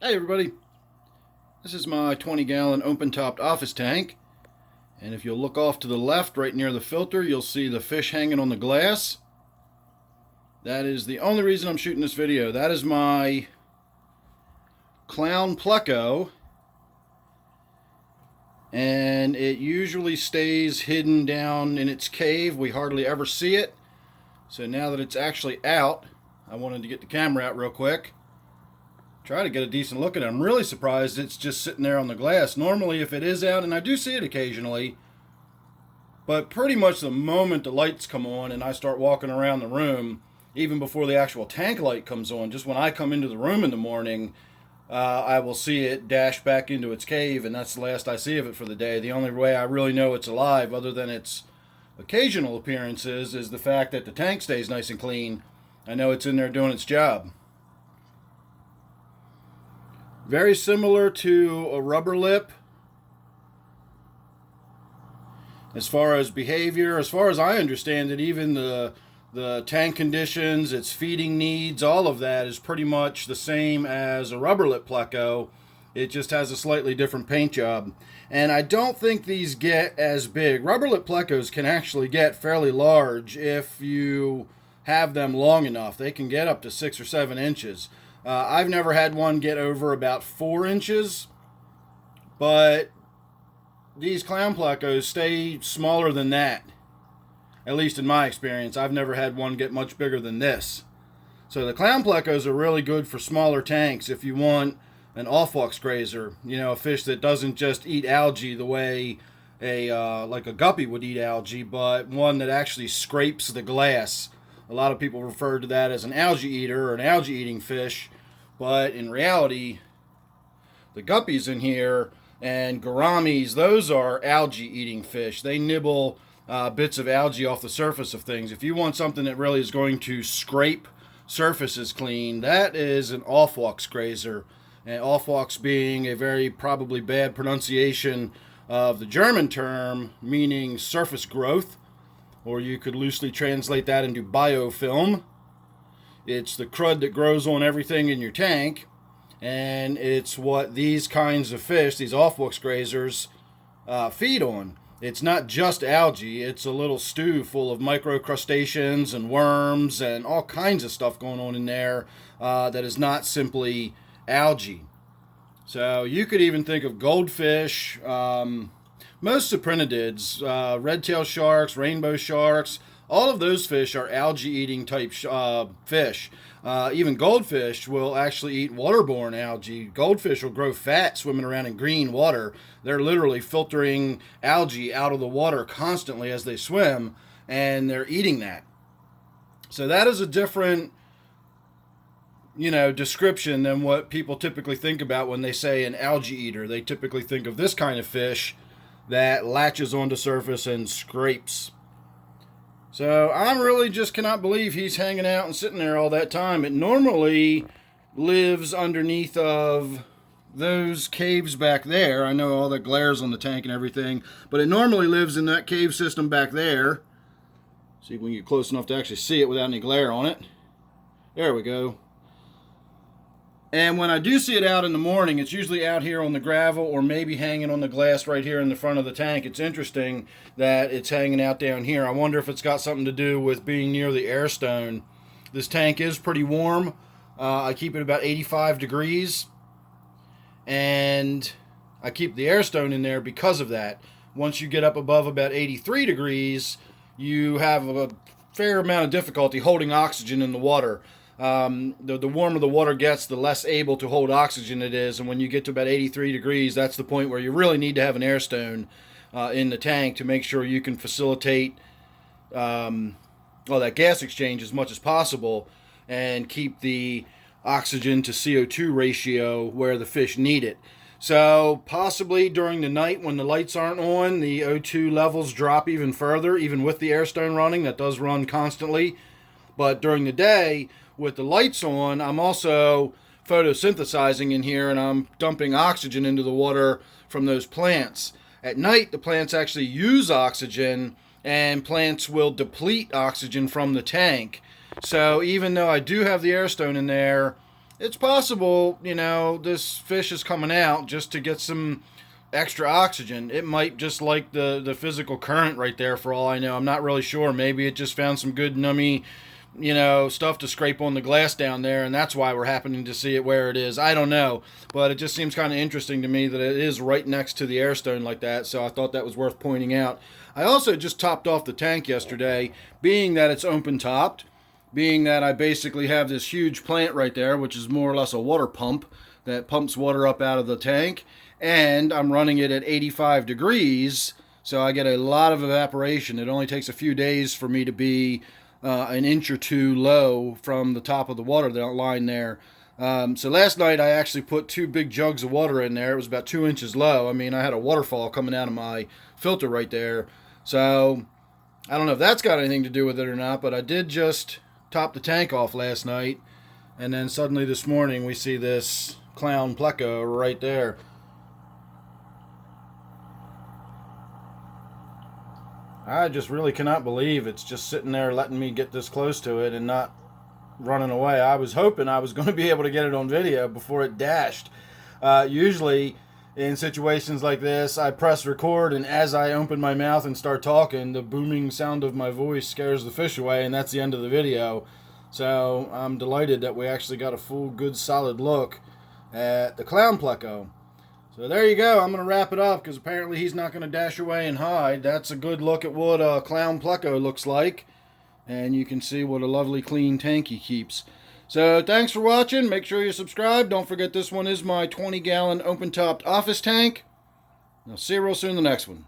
Hey everybody, this is my 20-gallon open-topped office tank, and if you'll look off to the left right near the filter, you'll see the fish hanging on the glass. That is the only reason I'm shooting this video. That is my Clown Pleco, and it usually stays hidden down in its cave. We hardly ever see it. So now that it's actually out, I wanted to get the camera out real quick. Try to get a decent look at it. I'm really surprised it's just sitting there on the glass. Normally if it is out, and I do see it occasionally, but pretty much the moment the lights come on and I start walking around the room, even before the actual tank light comes on, just when I come into the room in the morning, I will see it dash back into its cave, and that's the last I see of it for the day. The only way I really know it's alive, other than its occasional appearances, is the fact that the tank stays nice and clean. I know it's in there doing its job. Very similar to a rubber lip as far as behavior. As far as I understand it, even the tank conditions, its feeding needs, all of that is pretty much the same as a rubber lip Pleco. It just has a slightly different paint job. And I don't think these get as big. Rubber lip Plecos can actually get fairly large if you have them long enough. They can get up to 6 or 7 inches. I've never had one get over about 4 inches, but these Clown Plecos stay smaller than that. At least in my experience, I've never had one get much bigger than this. So the Clown Plecos are really good for smaller tanks if you want an off-wax grazer. You know, a fish that doesn't just eat algae the way like a guppy would eat algae, but one that actually scrapes the glass. A lot of people refer to that as an algae eater or an algae eating fish, but in reality, the guppies in here and gouramis, those are algae eating fish. They nibble bits of algae off the surface of things. If you want something that really is going to scrape surfaces clean, that is an off-wax grazer. And off-wax being a very probably bad pronunciation of the German term, meaning surface growth, or you could loosely translate that into biofilm. It's the crud that grows on everything in your tank, and it's what these kinds of fish, these off-wax grazers, feed on. It's not just algae, it's a little stew full of microcrustaceans and worms and all kinds of stuff going on in there that is not simply algae. So you could even think of goldfish, most cyprinids, red-tail sharks, rainbow sharks, all of those fish are algae-eating type fish. Even goldfish will actually eat waterborne algae. Goldfish will grow fat swimming around in green water. They're literally filtering algae out of the water constantly as they swim, and they're eating that. So that is a different, description than what people typically think about when they say an algae eater. They typically think of this kind of fish that latches onto surface and scrapes. So I really just cannot believe he's hanging out and sitting there all that time. It normally lives underneath of those caves back there. I know all that glares on the tank and everything, but it normally lives in that cave system back there. See if we can get close enough to actually see it without any glare on it. There we go. And when I do see it out in the morning, it's usually out here on the gravel or maybe hanging on the glass right here in the front of the tank. It's interesting that it's hanging out down here. I wonder if it's got something to do with being near the air stone. This tank is pretty warm. I keep it about 85 degrees. And I keep the air stone in there because of that. Once you get up above about 83 degrees, you have a fair amount of difficulty holding oxygen in the water. The warmer the water gets, the less able to hold oxygen it is, and when you get to about 83 degrees, that's the point where you really need to have an air stone in the tank to make sure you can facilitate that gas exchange as much as possible and keep the oxygen to CO2 ratio where the fish need it. So possibly during the night when the lights aren't on, the O2 levels drop even further, even with the air stone running. That does run constantly. But during the day, with the lights on, I'm also photosynthesizing in here, and I'm dumping oxygen into the water from those plants. At night, the plants actually use oxygen, and plants will deplete oxygen from the tank. So even though I do have the air stone in there, it's possible, this fish is coming out just to get some extra oxygen. It might just like the physical current right there, for all I know. I'm not really sure. Maybe it just found some good nummy, stuff to scrape on the glass down there, and that's why we're happening to see it where it is. I don't know, but it just seems kind of interesting to me that it is right next to the air stone like that, so I thought that was worth pointing out. I also just topped off the tank yesterday, being that it's open topped, being that I basically have this huge plant right there, which is more or less a water pump that pumps water up out of the tank, and I'm running it at 85 degrees, so I get a lot of evaporation. It only takes a few days for me to be an inch or two low from the top of the water line there. So last night I actually put 2 big jugs of water in there. It was about 2 inches low. I mean, I had a waterfall coming out of my filter right there. So I don't know if that's got anything to do with it or not, but I did just top the tank off last night, and then suddenly this morning we see this Clown Pleco right there. I just really cannot believe it's just sitting there letting me get this close to it and not running away. I was hoping I was going to be able to get it on video before it dashed. Usually in situations like this, I press record, and as I open my mouth and start talking, the booming sound of my voice scares the fish away, and that's the end of the video. So I'm delighted that we actually got a full, good, solid look at the Clown Pleco. So there you go. I'm going to wrap it up because apparently he's not going to dash away and hide. That's a good look at what a Clown Pleco looks like. And you can see what a lovely clean tank he keeps. So thanks for watching. Make sure you subscribe. Don't forget this one is my 20-gallon open-topped office tank. I'll see you real soon in the next one.